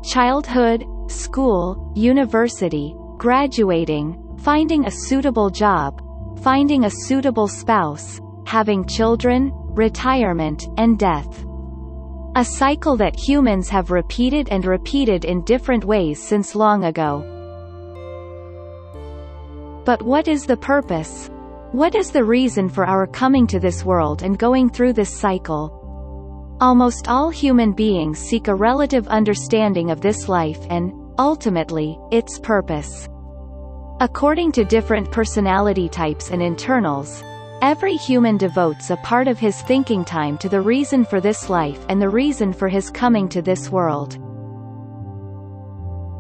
childhood, school, university, graduating, finding a suitable job, finding a suitable spouse, having children, retirement, and death. A cycle that humans have repeated and repeated in different ways since long ago. But what is the purpose? What is the reason for our coming to this world and going through this cycle? Almost all human beings seek a relative understanding of this life and, ultimately, its purpose. According to different personality types and internals, every human devotes a part of his thinking time to the reason for this life and the reason for his coming to this world.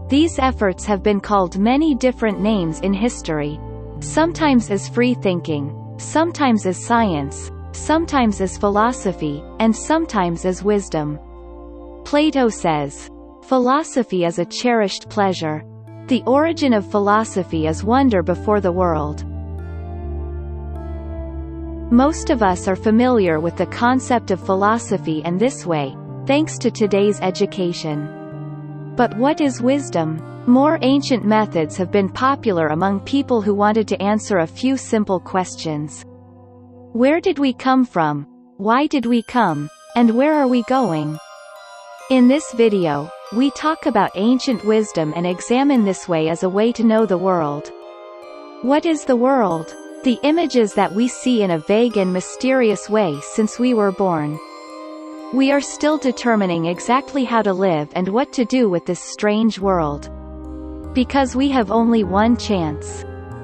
These efforts have been called many different names in history. Sometimes as free thinking, sometimes as science, sometimes as philosophy, and sometimes as wisdom. Plato says, "Philosophy is a cherished pleasure. The origin of philosophy is wonder before the world." Most of us are familiar with the concept of philosophy and this way, thanks to today's education. But what is wisdom? More ancient methods have been popular among people who wanted to answer a few simple questions. Where did we come from? Why did we come? And where are we going? In this video, we talk about ancient wisdom and examine this way as a way to know the world. What is the world? The images that we see in a vague and mysterious way since we were born. We are still determining exactly how to live and what to do with this strange world. Because we have only one chance.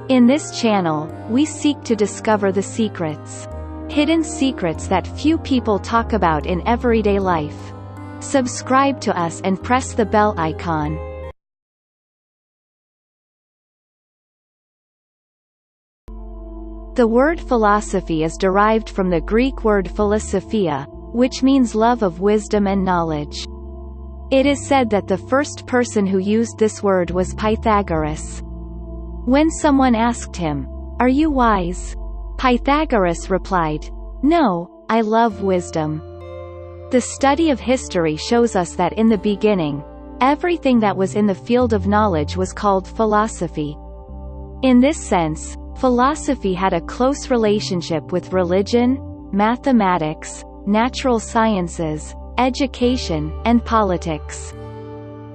In this channel, we seek to discover the secrets. Hidden secrets that few people talk about in everyday life. Subscribe to us and press the bell icon. The word philosophy is derived from the Greek word philosophia, which means love of wisdom and knowledge. It is said that the first person who used this word was Pythagoras. When someone asked him, "Are you wise?" Pythagoras replied, "No, I love wisdom." The study of history shows us that in the beginning, everything that was in the field of knowledge was called philosophy. In this sense, philosophy had a close relationship with religion, mathematics, natural sciences, education, and politics.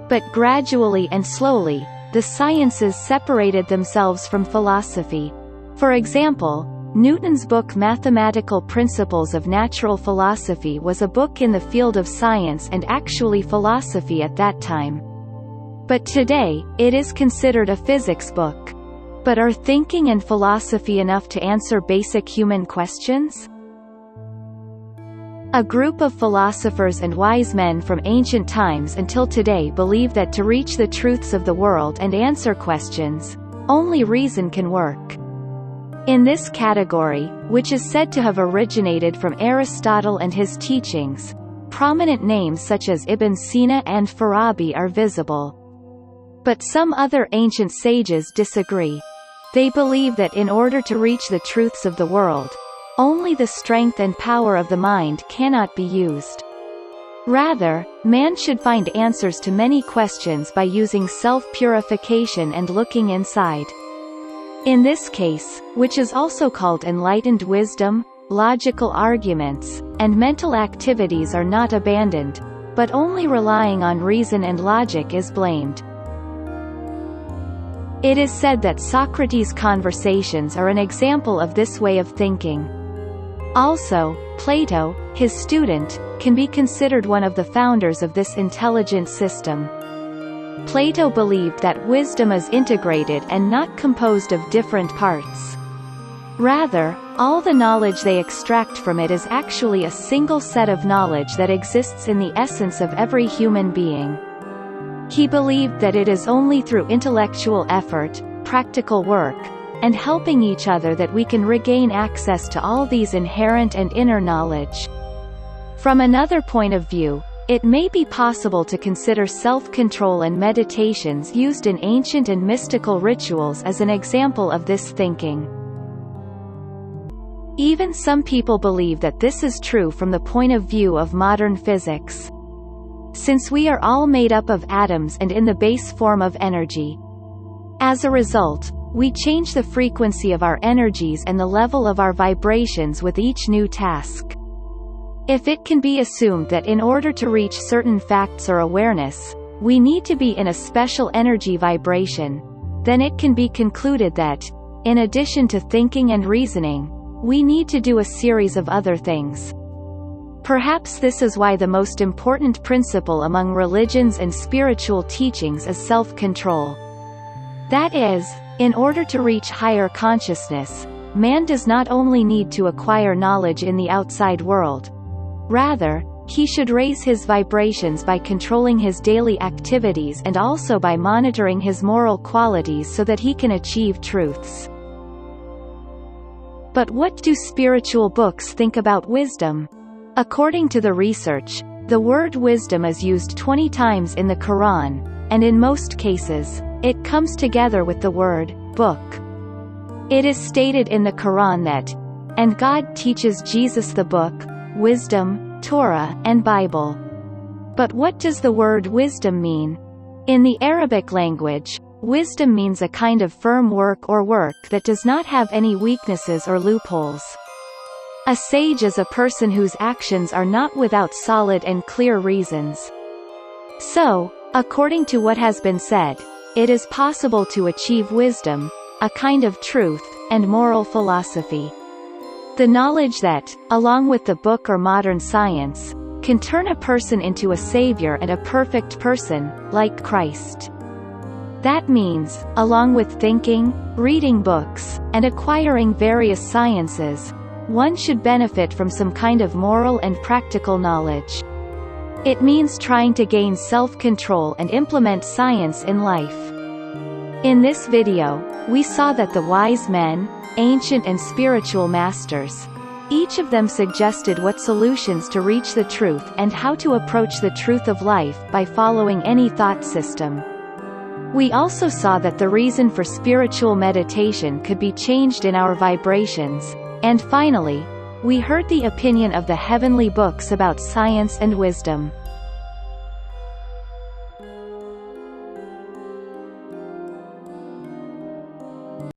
But gradually and slowly, the sciences separated themselves from philosophy. For example, Newton's book Mathematical Principles of Natural Philosophy was a book in the field of science and actually philosophy at that time. But today, it is considered a physics book. But are thinking and philosophy enough to answer basic human questions? A group of philosophers and wise men from ancient times until today believe that to reach the truths of the world and answer questions, only reason can work. In this category, which is said to have originated from Aristotle and his teachings, prominent names such as Ibn Sina and Farabi are visible. But some other ancient sages disagree. They believe that in order to reach the truths of the world, only the strength and power of the mind cannot be used. Rather, man should find answers to many questions by using self-purification and looking inside. In this case, which is also called enlightened wisdom, logical arguments, and mental activities are not abandoned, but only relying on reason and logic is blamed. It is said that Socrates' conversations are an example of this way of thinking. Also, Plato, his student, can be considered one of the founders of this intelligent system. Plato believed that wisdom is integrated and not composed of different parts. Rather, all the knowledge they extract from it is actually a single set of knowledge that exists in the essence of every human being. He believed that it is only through intellectual effort, practical work, and helping each other that we can regain access to all these inherent and inner knowledge. From another point of view, it may be possible to consider self-control and meditations used in ancient and mystical rituals as an example of this thinking. Even some people believe that this is true from the point of view of modern physics. since we are all made up of atoms and in the base form of energy. As a result, we change the frequency of our energies and the level of our vibrations with each new task. If it can be assumed that in order to reach certain facts or awareness, we need to be in a special energy vibration, then it can be concluded that, in addition to thinking and reasoning, we need to do a series of other things. Perhaps this is why the most important principle among religions and spiritual teachings is self-control. That is, in order to reach higher consciousness, man does not only need to acquire knowledge in the outside world. Rather, he should raise his vibrations by controlling his daily activities and also by monitoring his moral qualities so that he can achieve truths. But what do spiritual books think about wisdom? According to the research, the word wisdom is used 20 times in the Quran, and in most cases, it comes together with the word book. It is stated in the Quran that, and God teaches Jesus the book, wisdom, Torah, and Bible. But what does the word wisdom mean? In the Arabic language, wisdom means a kind of firm work or work that does not have any weaknesses or loopholes. A sage is a person whose actions are not without solid and clear reasons. So, according to what has been said, it is possible to achieve wisdom, a kind of truth, and moral philosophy. The knowledge that, along with the book or modern science, can turn a person into a savior and a perfect person, like Christ. That means, along with thinking, reading books, and acquiring various sciences, one should benefit from some kind of moral and practical knowledge. It means trying to gain self-control and implement science in life. In this video, we saw that the wise men, ancient and spiritual masters, each of them suggested what solutions to reach the truth and how to approach the truth of life by following any thought system. We also saw that the reason for spiritual meditation could be changed in our vibrations, and finally, we heard the opinion of the heavenly books about science and wisdom.